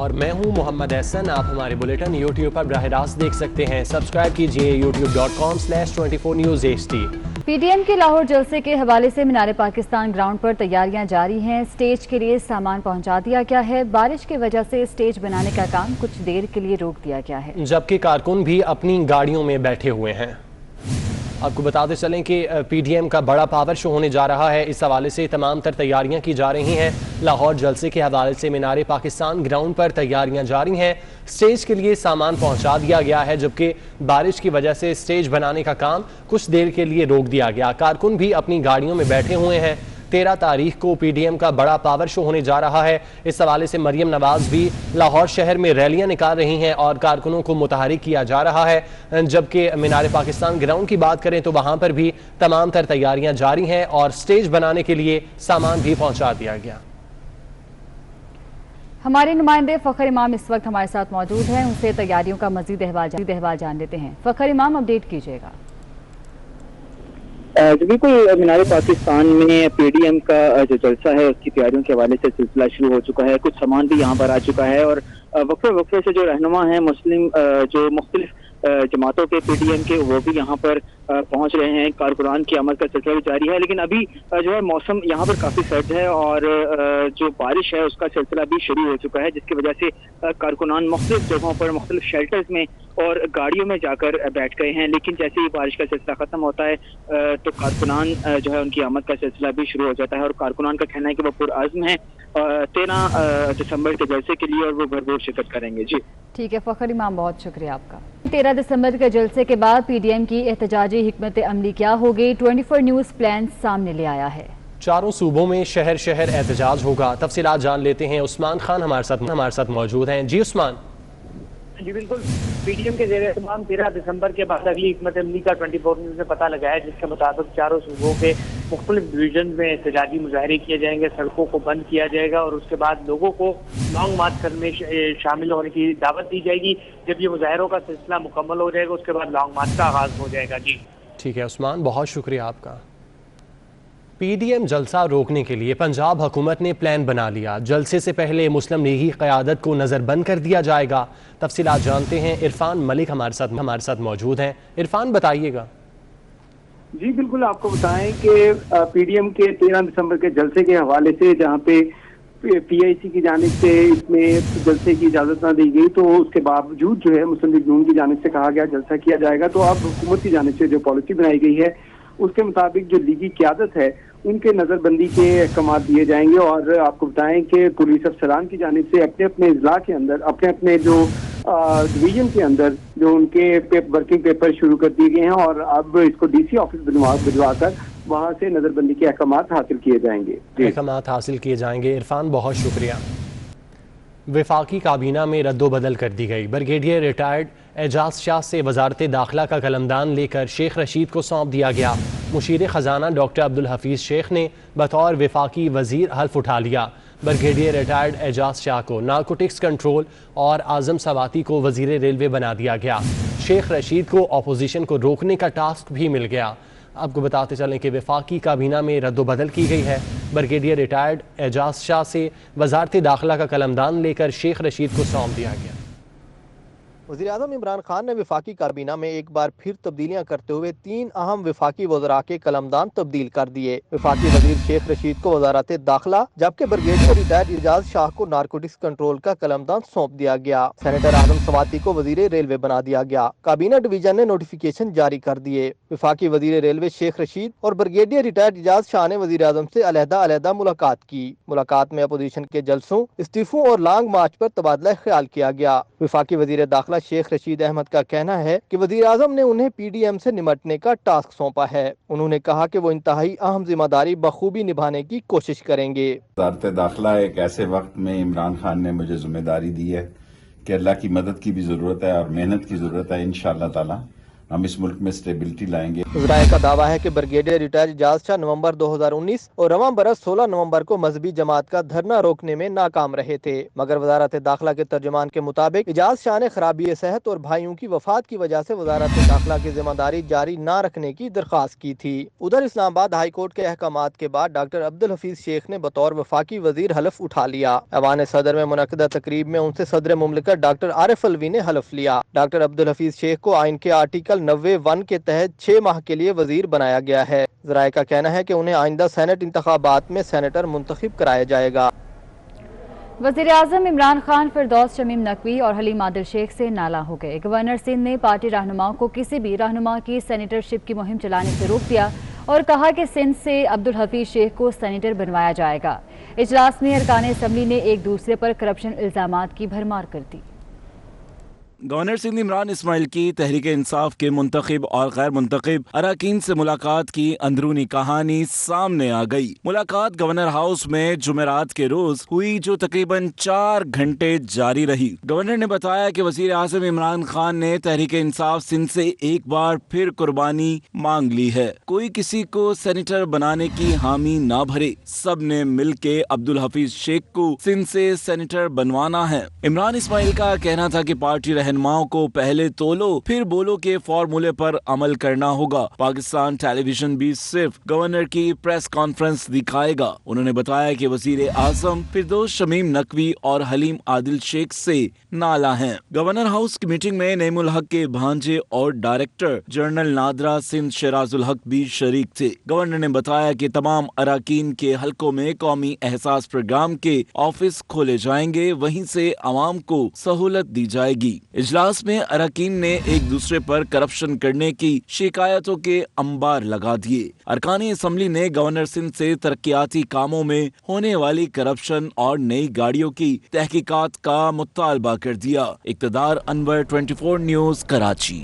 اور میں ہوں محمد احسن. آپ ہمارے بلیٹن یوٹیوب پر براہ راست دیکھ سکتے ہیں. سبسکرائب کیجئے youtube.com/24newshd. پی ڈی ایم کے لاہور جلسے کے حوالے سے مینار پاکستان گراؤنڈ پر تیاریاں جاری ہیں. اسٹیج کے لیے سامان پہنچا دیا گیا ہے. بارش کی وجہ سے اسٹیج بنانے کا کام کچھ دیر کے لیے روک دیا گیا ہے، جبکہ کارکن بھی اپنی گاڑیوں میں بیٹھے ہوئے ہیں. آپ کو بتاتے چلیں کہ پی ڈی ایم کا بڑا پاور شو ہونے جا رہا ہے. اس حوالے سے تمام تر تیاریاں کی جا رہی ہیں. لاہور جلسے کے حوالے سے مینار پاکستان گراؤنڈ پر تیاریاں جاری ہیں. اسٹیج کے لیے سامان پہنچا دیا گیا ہے، جبکہ بارش کی وجہ سے اسٹیج بنانے کا کام کچھ دیر کے لیے روک دیا گیا. کارکن بھی اپنی گاڑیوں میں بیٹھے ہوئے ہیں. 13 تاریخ کو پی ڈی ایم کا بڑا پاور شو ہونے جا رہا ہے. اس حوالے سے مریم نواز بھی لاہور شہر میں ریلیاں نکال رہی ہیں اور کارکنوں کو متحرک کیا جا رہا ہے. جبکہ مینار پاکستان گراؤنڈ کی بات کریں تو وہاں پر بھی تمام تر تیاریاں جاری ہیں اور سٹیج بنانے کے لیے سامان بھی پہنچا دیا گیا. ہمارے نمائندے فخر امام اس وقت ہمارے ساتھ موجود ہیں. ان سے تیاریوں کا مزید احوال جان لیتے ہیں. فخر امام، اپڈیٹ کیجیے گا. بالکل، مینار پاکستان میں پی ڈی ایم کا جو جلسہ ہے اس کی تیاریوں کے حوالے سے سلسلہ شروع ہو چکا ہے. کچھ سامان بھی یہاں پر آ چکا ہے اور وقفے سے جو رہنما ہیں مسلم جو مختلف جماعتوں کے پی ڈی ایم کے، وہ بھی یہاں پر پہنچ رہے ہیں. کارکنان کی آمد کا سلسلہ بھی جاری ہے، لیکن ابھی جو ہے موسم یہاں پر کافی سرد ہے اور جو بارش ہے اس کا سلسلہ بھی شروع ہو چکا ہے، جس کی وجہ سے کارکنان مختلف جگہوں پر مختلف شیلٹرز میں اور گاڑیوں میں جا کر بیٹھ گئے ہیں. لیکن جیسے ہی بارش کا سلسلہ ختم ہوتا ہے تو کارکنان جو ہے ان کی آمد کا سلسلہ بھی شروع ہو جاتا ہے اور کارکنان کا کہنا ہے کہ وہ پرعزم ہیں 13 دسمبر کے جلسے کے لیے اور وہ بھرپور شرکت کریں گے. جی ٹھیک ہے فخر امام، بہت شکریہ آپ کا. 13 دسمبر کے جلسے کے بعد پی ڈی ایم کی احتجاجی حکمت عملی کیا ہوگی؟ 24 نیوز پلان سامنے لے آیا ہے. 4 صوبوں میں شہر احتجاج ہوگا. تفصیلات جان لیتے ہیں. عثمان خان ہمارے ساتھ موجود ہیں. جی عثمان. جی بالکل، پی ڈی ایم کے زیر اہتمام 13 دسمبر کے بعد اگلی حکمت عملی کا 24 نیوز نے پتہ لگایا، جس کے مطابق 4 صوبوں کے مختلف ڈویژن میں احتجاجی مظاہرے کیے جائیں گے. سڑکوں کو بند کیا جائے گا اور اس کے بعد لوگوں کو لانگ مارچ کرنے شامل ہونے کی دعوت دی جائے گی. جب یہ مظاہروں کا سلسلہ مکمل ہو جائے گا اس کے بعد لانگ مارچ کا آغاز ہو جائے گا. جی ٹھیک ہے عثمان، بہت شکریہ آپ کا. پی ڈی ایم جلسہ روکنے کے لیے پنجاب حکومت نے پلان بنا لیا. جلسے سے پہلے مسلم لیگی قیادت کو نظر بند کر دیا جائے گا. تفصیلات جانتے ہیں. عرفان ملک ہمارے ساتھ موجود ہیں. عرفان، بتائیے گا. جی بالکل، آپ کو بتائیں کہ پی ڈی ایم کے 13 دسمبر کے جلسے کے حوالے سے جہاں پہ پی آئی سی کی جانب سے اس میں جلسے کی اجازت نہ دی گئی، تو اس کے باوجود جو ہے مسلم لیگ نون کی جانب سے کہا گیا جلسہ کیا جائے گا. تو اب حکومت کی جانب سے جو پالیسی بنائی گئی ہے اس کے مطابق جو لیگی قیادت ہے ان کے نظر بندی کے احکامات دیے جائیں گے. اور آپ کو بتائیں کہ پولیس افسران کی جانب سے اپنے اضلاع کے اندر اپنے جو ڈویژن کے اندر جو ان کے ورکنگ پیپر شروع کر دیے گئے ہیں اور اب اس کو ڈی سی آفس بھجوا کر وہاں سے نظر بندی کے احکامات حاصل کیے جائیں گے. احکامات حاصل کیے جائیں گے. عرفان، بہت شکریہ. وفاقی کابینہ میں رد و بدل کر دی گئی. بریگیڈیئر ریٹائرڈ اعجاز شاہ سے وزارت داخلہ کا قلمدان لے کر شیخ رشید کو سونپ دیا گیا. مشیر خزانہ ڈاکٹر عبدالحفیظ شیخ نے بطور وفاقی وزیر حلف اٹھا لیا. بریگیڈیئر ریٹائرڈ اعجاز شاہ کو نارکوٹکس کنٹرول اور اعظم سواتی کو وزیر ریلوے بنا دیا گیا. شیخ رشید کو اپوزیشن کو روکنے کا ٹاسک بھی مل گیا. آپ کو بتاتے چلیں کہ وفاقی کابینہ میں رد و بدل کی گئی ہے. بریگیڈیئر ریٹائرڈ اعجاز شاہ سے وزارت داخلہ کا قلمدان لے کر شیخ رشید کو سونپ دیا گیا. وزیراعظم عمران خان نے وفاقی کابینہ میں ایک بار پھر تبدیلیاں کرتے ہوئے 3 اہم وفاقی وزراء کے قلمدان تبدیل کر دیے. وفاقی وزیر شیخ رشید کو وزارت داخلہ جبکہ بریگیڈیئر ریٹائرڈ اعجاز شاہ کو نارکوٹکس کنٹرول کا قلمدان سونپ دیا گیا. سینیٹر اعظم سواتی کو وزیر ریلوے بنا دیا گیا. کابینہ ڈویژن نے نوٹیفیکیشن جاری کر دیے. وفاقی وزیر ریلوے شیخ رشید اور بریگیڈیئر ریٹائرڈ اعجاز شاہ نے وزیر اعظم سے علیحدہ ملاقات کی. ملاقات میں اپوزیشن کے جلسوں، استعفوں اور لانگ مارچ پر تبادلہ خیال کیا گیا. وفاقی وزیر داخلہ شیخ رشید احمد کا کہنا ہے کہ وزیر اعظم نے انہیں پی ڈی ایم سے نمٹنے کا ٹاسک سونپا ہے. انہوں نے کہا کہ وہ انتہائی اہم ذمہ داری بخوبی نبھانے کی کوشش کریں گے. وزارت داخلہ ایک ایسے وقت میں عمران خان نے مجھے ذمہ داری دی ہے کہ اللہ کی مدد کی بھی ضرورت ہے اور محنت کی ضرورت ہے. انشاءاللہ تعالی हम इस मुल्क में स्टेबिलिटी लाएंगे। वज़राए का दावा है कि ब्रिगेडियर रिटायर इजाज शाह नवंबर 2019 और रवां बरस 16 नवंबर को मजहबी जमात का धरना रोकने में नाकाम रहे थे, मगर वजारत दाखिला के तर्जुमान के मुताबिक इजाज शाह ने खराबी सेहत और भाइयों की वफात की वजह से वजारत दाखिला की जिम्मेदारी जारी न रखने की दरख्वास्त की थी। उधर इस्लामाबाद हाई कोर्ट के अहकामात के बाद डॉक्टर अब्दुल हफीज शेख ने बतौर वफाकी वजीर हलफ उठा लिया। ऐवान सदर में मुनक्किदा तकरीब में उनसे सदर मुमलिकत डॉक्टर आरिफ अलवी ने हलफ लिया। डॉक्टर अब्दुल हफीज शेख को आइन के आर्टिकल 90(1) के तहत 6 माह के लिए वजीर बनाया गया है। ज़राए का कहना है कि उन्हें आइंदा सेनेट इंतखाबात में सेनेटर मुंतखब कराया जाएगा। वज़ीर-ए-आज़म इमरान खान फिरदौस शमीम नकवी और हलीम आदिल शेख से नाला हो गए। गवर्नर सिंध ने पार्टी रहनुमाओं को किसी भी रहनुमा की सेनेटरशिप की मुहिम चलाने से रोक दिया और कहा कि सिंध से अब्दुल हफीज शेख को सेनेटर बनवाया जाएगा। इजलास में अरकान असम्बली ने एक दूसरे पर करप्शन इल्जामात की भरमार कर दी। गवर्नर सिंध इमरान इस्माइल की तहरीक इंसाफ के मुंतखब और गैर मुंतखब अरकान से मुलाकात की अंदरूनी कहानी सामने आ गई। मुलाकात गवर्नर हाउस में जुमेरात के रोज हुई, जो तकरीबन 4 घंटे जारी रही। गवर्नर ने बताया कि वजीर आज़म इमरान खान ने तहरीक इंसाफ सिंध से एक बार फिर कुर्बानी मांग ली है। कोई किसी को सेनेटर बनाने की हामी ना भरे, सब ने मिल के अब्दुल हफीज शेख को सिंध से सेनेटर बनवाना है। इमरान इस्माइल का कहना था कि पार्टी रहनुमाओं को पहले तोलो फिर बोलो के फॉर्मूले पर अमल करना होगा। पाकिस्तान टेलीविजन भी सिर्फ गवर्नर की प्रेस कॉन्फ्रेंस दिखाएगा। उन्होंने बताया कि वजीर आजम फिरदौस शमीम नकवी और हलीम आदिल शेख से नाला हैं। गवर्नर हाउस की मीटिंग में नईमुल हक के भांजे और डायरेक्टर जनरल नादरा सिंध शराजुल हक भी शरीक थे। गवर्नर ने बताया कि तमाम अराकीन के हलकों में कौमी एहसास प्रोग्राम के ऑफिस खोले जाएंगे, वहीं से आवाम को सहूलत दी जाएगी। इजलास में अरकान ने एक दूसरे पर करप्शन करने की शिकायतों के अंबार लगा दिए। अरकान असम्बली ने गवर्नर सिंध से तरक्याती कामों में होने वाली करप्शन और नई गाड़ियों की तहकीकात का मुतालबा कर दिया। इक़्तिदार अनवर 24 न्यूज़ कराची।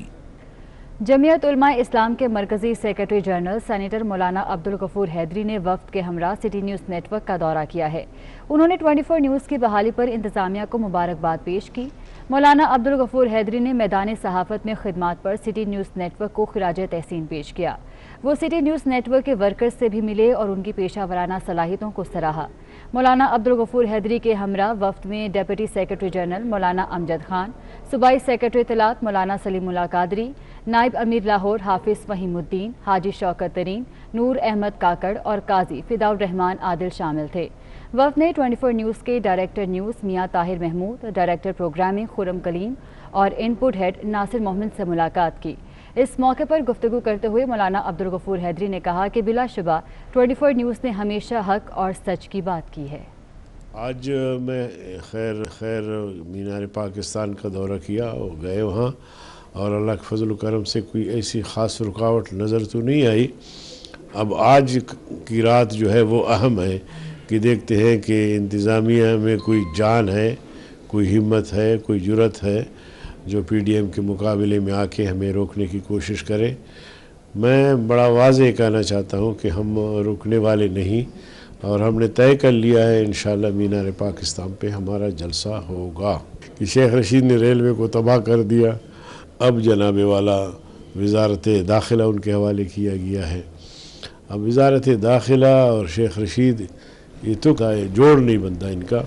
जमीयत उलमा इस्लाम के मरकजी सेक्रेटरी जनरल सेनेटर मौलाना अब्दुल गफूर हैदरी ने वफ्द के हमरा सिटी न्यूज़ नेटवर्क का दौरा किया है। उन्होंने 24 न्यूज़ की बहाली पर इंतजामिया को मुबारकबाद पेश की। मौलाना अब्दुल गफूर हैदरी ने मैदान सहाफ़त में खिदमात पर सिटी न्यूज़ नेटवर्क को खिराज तहसीन पेश किया। वो सिटी न्यूज़ नेटवर्क के वर्कर्स से भी मिले और उनकी पेशा वराना सलाहियतों को सराहा। मौलाना अब्दुल गफूर हैदरी के हमरा वफ्द में डिप्टी सेक्रेटरी जनरल मौलाना अमजद खान, सूबाई सेक्रेटरी इत्तलात मौलाना सलीमुल्लाह कादरी, नायब अमीर लाहौर हाफिज फहीमुद्दीन, हाजी शौकत तरीन, नूर अहमद काकड़ और काजी फिदाउर रहमान आदिल शामिल थे। वफ्द ने 24 न्यूज़ के डायरेक्टर न्यूज़ मियाँ ताहिर महमूद, डायरेक्टर प्रोग्रामिंग खुरम कलीम और इनपुट हेड नासिर मोहम्मद से मुलाकात की। इस मौके पर गुफ्तगू करते हुए मौलाना अब्दुल गफूर हैदरी ने कहा कि बिलाशुबा 24 न्यूज़ ने हमेशा हक और सच की बात की है। आज मैं खैर मीनार पाकिस्तान का दौरा किया और गए वहाँ, और अल्लाह के फजल करम से कोई ऐसी ख़ास रुकावट नज़र तो नहीं आई। अब आज की रात जो है वो अहम है कि देखते हैं कि इंतज़ामिया में कोई जान है, कोई हिम्मत है, कोई जुर्रत है जो पीडीएम के मुकाबले में आके हमें रोकने की कोशिश करे। मैं बड़ा वाज़ेह कहना चाहता हूँ कि हम रुकने वाले नहीं, और हमने तय कर लिया है इंशाअल्लाह मीनार पाकिस्तान पे हमारा जलसा होगा। कि शेख रशीद ने रेलवे को तबाह कर दिया, अब जनाबे वाला वज़ारत दाखिला उनके हवाले किया गया है। अब वज़ारत दाखिला और शेख रशीद ये तो जोड़ नहीं बनता इनका।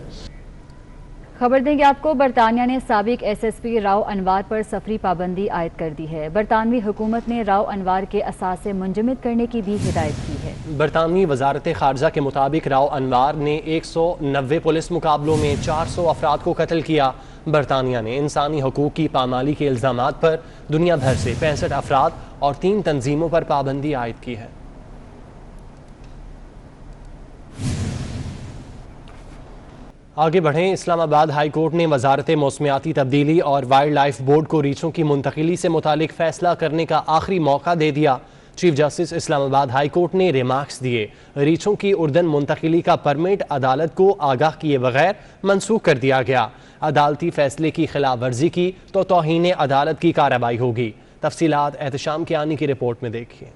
खबर देंगे आपको, बरतानिया ने साबिक एसएसपी राव अनवार पर सफरी पाबंदी आयद कर दी है। बरतानवी हुकूमत ने राव अनवार के असासे मुंजमद करने की भी हिदायत की है। बरतानवी वजारत खारजा के मुताबिक राव अनवार ने 190 पुलिस मुकाबलों में 400 अफराद को कत्ल किया। बरतानिया ने इंसानी हकूक़ की पामाली के इल्ज़ामात पर दुनिया भर से 65 अफराद और 3 तंजीमों पर पाबंदी आयद की है। आगे बढ़ें। इस्लामाबाद हाई कोर्ट ने वजारत मौसमियाती तब्दीली और वाइल्ड लाइफ बोर्ड को रीछों की मुंतकिली से मुतालिक फैसला करने का आखिरी मौका दे दिया। Chief justice Islamabad high court ने रिमार्क्स दिए। रीछों की उर्दन मुंतकिली का परमिट अदालत को आगाह किए बगैर मनसूख कर दिया गया। अदालती फैसले की खिलाफ वर्जी की तो तौहीन अदालत की कार्रवाई होगी। तफसीलात एहतशाम कियानी की रिपोर्ट में देखिए।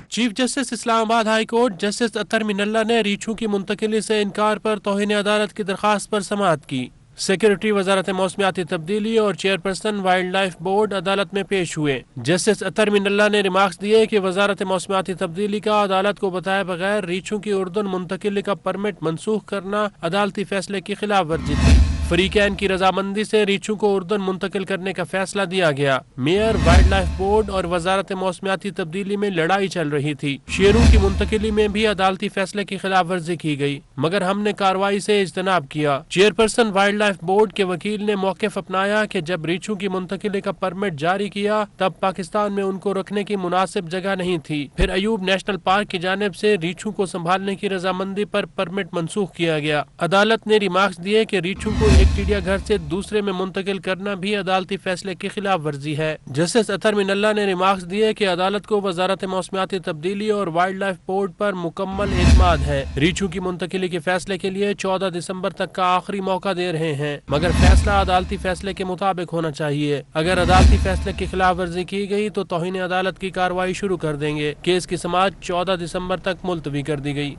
Chief justice Islamabad high court justice Athar Minallah ने रीछों की मुंतकिली से इनकार पर तौहीन अदालत की दरख्वास्त पर समाअत की। सेक्रेटरी वजारत मौसमियाती तब्दीली और चेयरपर्सन वाइल्ड लाइफ बोर्ड अदालत में पेश हुए। जस्टिस अतर मिनल्ला ने रिमार्क्स दिए कि वजारत मौसमियाती तब्दीली का अदालत को बताए बगैर रीछों की उर्दन मुंतकिली का परमिट मनसूख करना अदालती फैसले की खिलाफ वर्जी थी। फरीकैन की रजामंदी से रीछों को उर्दन मुंतकिल करने का फैसला दिया गया। मेयर, वाइल्ड लाइफ बोर्ड और वजारत मौसमियाती तब्दीली में लड़ाई चल रही थी। शेरों की मुंतकिली में भी अदालती फैसले की खिलाफ वर्जी की गई, मगर हमने कार्रवाई से इज्तनाब किया। चेयरपर्सन वाइल्ड लाइफ बोर्ड के वकील ने मौक़िफ़ अपनाया कि जब रीछों की मुंतकिली का परमिट जारी किया तब पाकिस्तान में उनको रखने की मुनासिब जगह नहीं थी। फिर अयूब नेशनल पार्क की जानिब से रीछों को संभालने की रजामंदी पर परमिट मनसूख किया गया। अदालत ने रिमार्क्स दिए कि रीछों को एक चिड़िया घर से दूसरे में मुंतकिल करना भी अदालती फैसले की खिलाफ वर्जी है। जस्टिस अतर मिनल्ला ने रिमार्क्स दिए कि अदालत को वजारत मौसमियाती तब्दीली और वाइल्ड लाइफ बोर्ड पर मुकम्मल एतमाद है। रीछों की मुंतकिली के फैसले के लिए 14 दिसंबर तक का आखिरी मौका दे रहे हैं, मगर फैसला अदालती फैसले के मुताबिक होना चाहिए। अगर अदालती फैसले की खिलाफ वर्जी की गई तो तौहीन अदालत की कार्रवाई शुरू कर देंगे। केस की समाअत 14 दिसंबर तक मुलतवी कर दी गई।